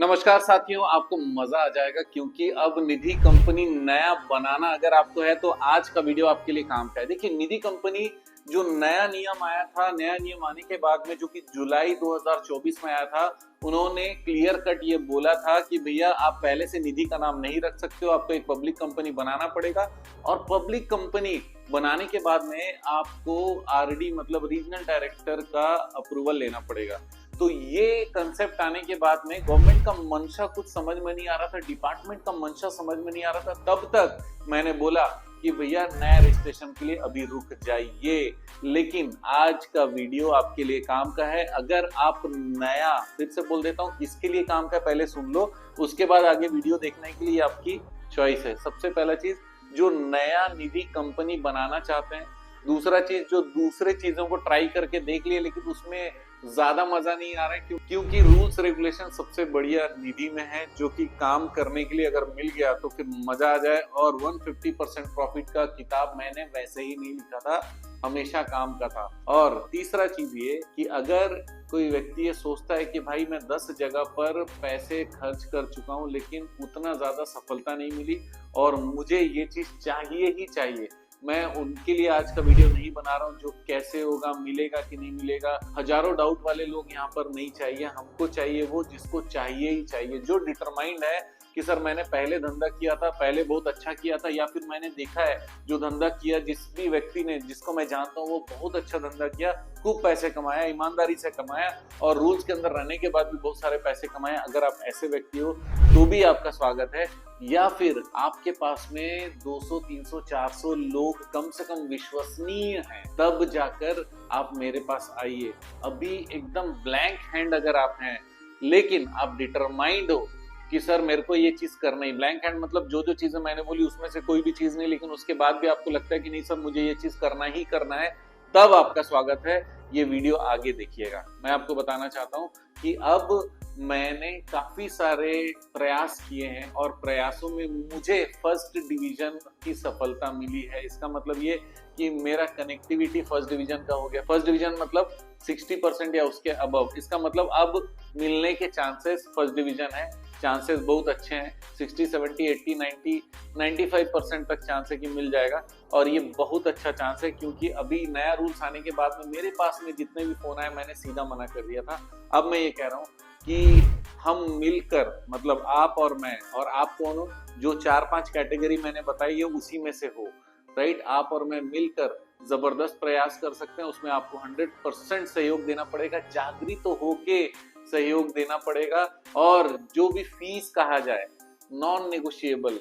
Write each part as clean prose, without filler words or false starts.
नमस्कार साथियों, आपको मजा आ जाएगा क्योंकि अब निधि कंपनी नया बनाना अगर आपको है तो आज का वीडियो आपके लिए काम का है। देखिए, निधि कंपनी जो नया नियम आया था, नया नियम आने के बाद में जो कि जुलाई 2024 में आया था, उन्होंने क्लियर कट ये बोला था कि भैया आप पहले से निधि का नाम नहीं रख सकते हो, आपको एक पब्लिक कंपनी बनाना पड़ेगा और पब्लिक कंपनी बनाने के बाद में आपको आरडी मतलब रीजनल डायरेक्टर का अप्रूवल लेना पड़ेगा। तो ये कंसेप्ट आने के बाद में गवर्नमेंट का मंशा कुछ समझ में नहीं आ रहा था, डिपार्टमेंट का मंशा समझ में नहीं आ रहा था। तब तक मैंने बोला कि भैया नया रजिस्ट्रेशन के लिए अभी रुक जाइए, लेकिन आज का वीडियो आपके लिए काम का है। अगर आप नया, फिर से बोल देता हूँ किसके लिए काम का है, पहले सुन लो, उसके बाद आगे वीडियो देखने के लिए आपकी चॉइस है। सबसे पहला चीज, जो नया निधि कंपनी बनाना चाहते हैं। दूसरा चीज, जो दूसरे चीजों को ट्राई करके देख लिए लेकिन उसमें ज्यादा मजा नहीं आ रहा है क्योंकि रूल्स रेगुलेशन सबसे बढ़िया निधि में है, जो कि काम करने के लिए अगर मिल गया तो फिर मजा आ जाए। और 150% प्रॉफिट का किताब मैंने वैसे ही नहीं लिखा था, हमेशा काम का था। और तीसरा चीज ये कि अगर कोई व्यक्ति ये सोचता है कि भाई मैं 10 जगह पर पैसे खर्च कर चुका हूं लेकिन उतना ज्यादा सफलता नहीं मिली और मुझे ये चीज चाहिए ही चाहिए, मैं उनके लिए आज का वीडियो नहीं बना रहा हूँ। जो कैसे होगा, मिलेगा कि नहीं मिलेगा, हजारों डाउट वाले लोग यहाँ पर नहीं चाहिए। हमको चाहिए वो जिसको चाहिए ही चाहिए, जो डिटरमाइंड है कि सर मैंने पहले धंधा किया था, पहले बहुत अच्छा किया था, या फिर मैंने देखा है जो धंधा किया, जिस भी व्यक्ति ने, जिसको मैं जानता हूँ, वो बहुत अच्छा धंधा किया, खूब पैसे कमाया, ईमानदारी से कमाया और रूल्स के अंदर रहने के बाद भी बहुत सारे पैसे कमाए। अगर आप ऐसे व्यक्ति हो तो भी आपका स्वागत है। या फिर आपके पास में 200, 300, 400 लोग कम से कम विश्वसनीय हैं, तब जाकर आप मेरे पास आइए। अभी एकदम ब्लैंक हैंड अगर आप हैं लेकिन आप डिटरमाइंड हो कि सर मेरे को ये चीज करना ही, ब्लैंक हैंड मतलब जो जो चीजें मैंने बोली उसमें से कोई भी चीज नहीं, लेकिन उसके बाद भी आपको लगता है कि नहीं सर मुझे ये चीज करना ही करना है, तब आपका स्वागत है। ये वीडियो आगे देखिएगा। मैं आपको बताना चाहता हूँ कि अब मैंने काफी सारे प्रयास किए हैं और प्रयासों में मुझे फर्स्ट डिवीजन की सफलता मिली है। इसका मतलब ये कि मेरा कनेक्टिविटी फर्स्ट डिवीजन का हो गया। फर्स्ट डिवीजन मतलब 60% या उसके अबव, इसका मतलब अब मिलने के चांसेस फर्स्ट डिवीजन है, चांसेस बहुत अच्छे हैं। 60, 70, 80, 90, 95% तक चांस है कि मिल जाएगा और ये बहुत अच्छा चांस है क्योंकि अभी नया रूल्स आने के बाद में मेरे पास में जितने भी फोन आए मैंने सीधा मना कर दिया था। अब मैं ये कह रहा हूँ कि हम मिलकर, मतलब आप और मैं, और आप कौन हो, जो 4-5 कैटेगरी मैंने बताई है उसी में से हो, राइट। आप और मैं मिलकर जबरदस्त प्रयास कर सकते हैं। उसमें आपको 100% सहयोग देना पड़ेगा, जागृत तो होके सहयोग देना पड़ेगा और जो भी फीस कहा जाए नॉन नेगोशिएबल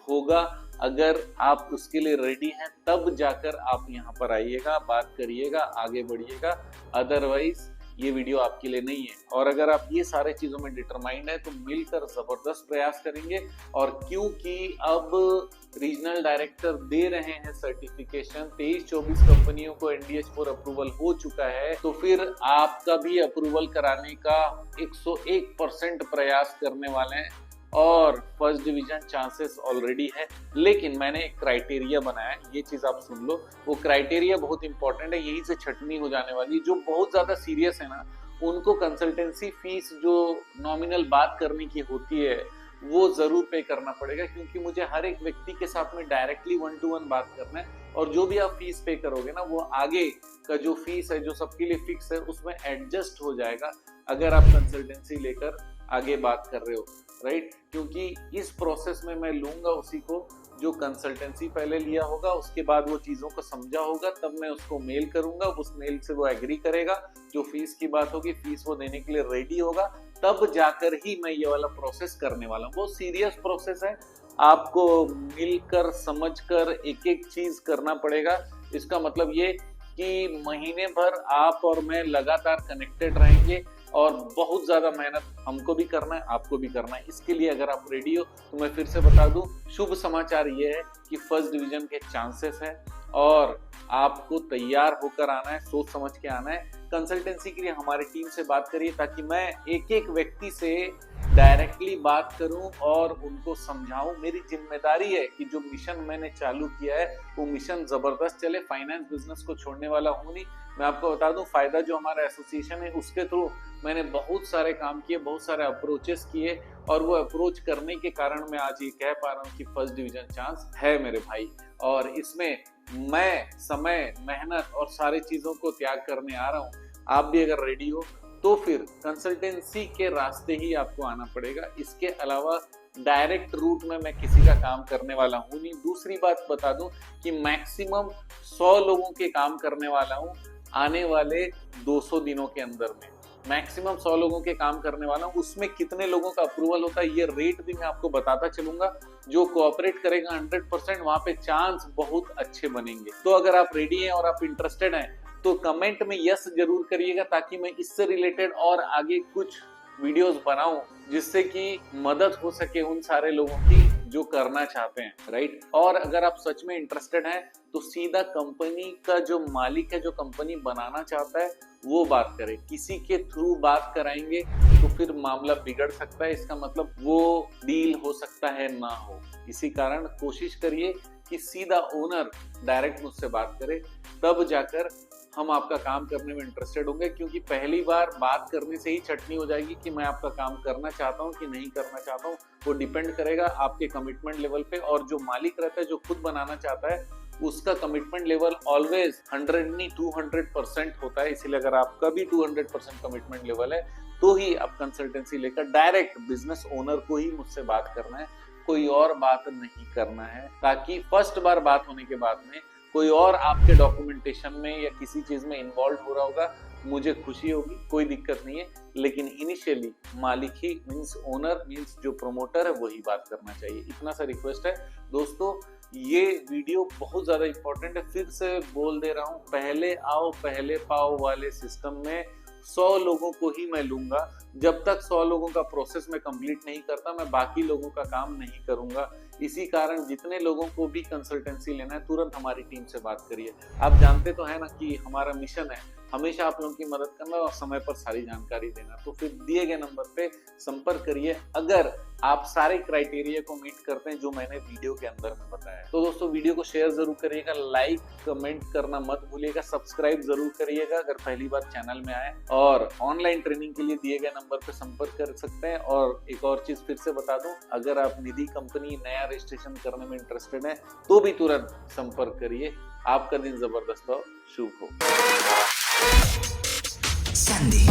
होगा। अगर आप उसके लिए रेडी हैं तब जाकर आप यहाँ पर आइएगा, बात करिएगा, आगे बढ़िएगा। अदरवाइज ये वीडियो आपके लिए नहीं है। और अगर आप ये सारे चीजों में डिटरमाइंड है तो मिलकर जबरदस्त प्रयास करेंगे। और क्योंकि अब रीजनल डायरेक्टर दे रहे हैं सर्टिफिकेशन, 23-24 कंपनियों को NDH4 अप्रूवल हो चुका है, तो फिर आपका भी अप्रूवल कराने का 101% प्रयास करने वाले हैं और फर्स्ट डिवीजन चांसेस ऑलरेडी है। लेकिन मैंने एक क्राइटेरिया बनाया है, ये चीज आप सुन लो। वो क्राइटेरिया बहुत इंपॉर्टेंट है, यहीं से छटनी हो जाने वाली। जो बहुत ज्यादा सीरियस है ना, उनको कंसल्टेंसी फीस जो नॉमिनल बात करने की होती है वो जरूर पे करना पड़ेगा, क्योंकि मुझे हर एक व्यक्ति के साथ में डायरेक्टली 1-to-1 बात करना है। और जो भी आप फीस पे करोगे ना, वो आगे का जो फीस है, जो सबके लिए फिक्स है, उसमें एडजस्ट हो जाएगा अगर आप कंसल्टेंसी लेकर आगे बात कर रहे हो, राइट। क्योंकि इस प्रोसेस में मैं लूंगा उसी को जो कंसल्टेंसी पहले लिया होगा, उसके बाद वो चीजों को समझा होगा, तब मैं उसको मेल करूंगा, उस मेल से वो एग्री करेगा, जो फीस की बात होगी फीस वो देने के लिए रेडी होगा, तब जाकर ही मैं ये वाला प्रोसेस करने वाला हूँ। बहुत सीरियस प्रोसेस है, आपको मिलकर समझकर एक एक चीज करना पड़ेगा। इसका मतलब ये कि महीने भर आप और मैं लगातार कनेक्टेड रहेंगे और बहुत ज्यादा मेहनत हमको भी करना है, आपको भी करना है। इसके लिए अगर आप रेडी हो तो मैं फिर से बता दूं, शुभ समाचार ये है कि फर्स्ट डिवीजन के चांसेस है और आपको तैयार होकर आना है, सोच समझ के आना है। कंसल्टेंसी के लिए हमारी टीम से बात करिए, ताकि मैं एक एक व्यक्ति से डायरेक्टली बात करूं और उनको समझाऊं। मेरी जिम्मेदारी है कि जो मिशन मैंने चालू किया है वो मिशन जबरदस्त चले। फाइनेंस बिजनेस को छोड़ने वाला हूं नहीं। मैं आपको बता दूं, फायदा जो हमारा एसोसिएशन है उसके थ्रू मैंने बहुत सारे काम किए, बहुत सारे अप्रोचेस किए, और वो अप्रोच करने के कारण मैं आज ये कह पा रहा हूँ कि फर्स्ट डिवीजन चांस है मेरे भाई। और इसमें मैं समय, मेहनत और सारी चीजों को त्याग करने आ रहा हूँ। आप भी अगर रेडी हो तो फिर कंसल्टेंसी के रास्ते ही आपको आना पड़ेगा। इसके अलावा डायरेक्ट रूट में मैं किसी का काम करने वाला हूं नहीं। दूसरी बात बता दूं कि मैक्सिमम 100 लोगों के काम करने वाला हूं आने वाले 200 दिनों के अंदर में। मैक्सिमम 100 लोगों के काम करने वाला हूं। उसमें कितने लोगों का अप्रूवल होता है ये रेट भी मैं आपको बताता चलूंगा। जो कोऑपरेट करेगा 100%, वहां पे चांस बहुत अच्छे बनेंगे। तो अगर आप रेडी हैं और आप इंटरेस्टेड हैं तो कमेंट में यस जरूर करिएगा, ताकि मैं इससे रिलेटेड और आगे कुछ वीडियोस बनाऊं जिससे कि मदद हो सके उन सारे लोगों की जो करना चाहते हैं, राइट। और अगर आप सच में इंटरेस्टेड हैं तो सीधा कंपनी का जो मालिक है, जो कंपनी बनाना चाहता है, वो बात करें। किसी के थ्रू बात कराएंगे तो फिर मामला बिगड़ सकता है। इसका मतलब वो डील हो सकता है ना हो। इसी कारण कोशिश करिए कि सीधा ओनर डायरेक्ट मुझसे बात करे, तब जाकर हम आपका काम करने में इंटरेस्टेड होंगे। क्योंकि पहली बार बात करने से ही चटनी हो जाएगी कि मैं आपका काम करना चाहता हूँ कि नहीं करना चाहता हूँ। वो डिपेंड करेगा आपके कमिटमेंट लेवल पे। और जो मालिक रहता है, जो खुद बनाना चाहता है, उसका कमिटमेंट लेवल ऑलवेज 100 नहीं 200% होता है। इसीलिए अगर आपका भी 200% कमिटमेंट लेवल है तो ही आप कंसल्टेंसी लेकर डायरेक्ट बिजनेस ओनर को ही मुझसे बात करना है, कोई और बात नहीं करना है। ताकि फर्स्ट बार बात होने के बाद में कोई और आपके डॉक्यूमेंटेशन में या किसी चीज में इन्वॉल्व हो रहा होगा, मुझे खुशी होगी, कोई दिक्कत नहीं है। लेकिन इनिशियली मालिक ही मींस ओनर मींस जो प्रमोटर है वही बात करना चाहिए। इतना सा रिक्वेस्ट है दोस्तों। ये वीडियो बहुत ज्यादा इंपॉर्टेंट है, फिर से बोल दे रहा हूँ। पहले आओ पहले पाओ वाले सिस्टम में 100 लोगों को ही मैं लूंगा। जब तक 100 लोगों का प्रोसेस मैं कंप्लीट नहीं करता, मैं बाकी लोगों का काम नहीं करूंगा। इसी कारण जितने लोगों को भी कंसल्टेंसी लेना है, तुरंत हमारी टीम से बात करिए। आप जानते तो है ना कि हमारा मिशन है हमेशा आप लोगों की मदद करना और समय पर सारी जानकारी देना। तो फिर दिए गए नंबर पे संपर्क करिए अगर आप सारे क्राइटेरिया को मीट करते हैं जो मैंने वीडियो के अंदर में बताया। तो दोस्तों वीडियो को शेयर जरूर करिएगा, लाइक कमेंट करना मत भूलिएगा, सब्सक्राइब जरूर करिएगा अगर पहली बार चैनल में आए। और ऑनलाइन ट्रेनिंग के लिए दिए गए नंबर पे संपर्क कर सकते हैं। और एक और चीज फिर से बता दूं, अगर आप निधि कंपनी नया रजिस्ट्रेशन करने में इंटरेस्टेड है तो भी तुरंत संपर्क करिए। आपका दिन जबरदस्त हो, शुभ हो। Sunday.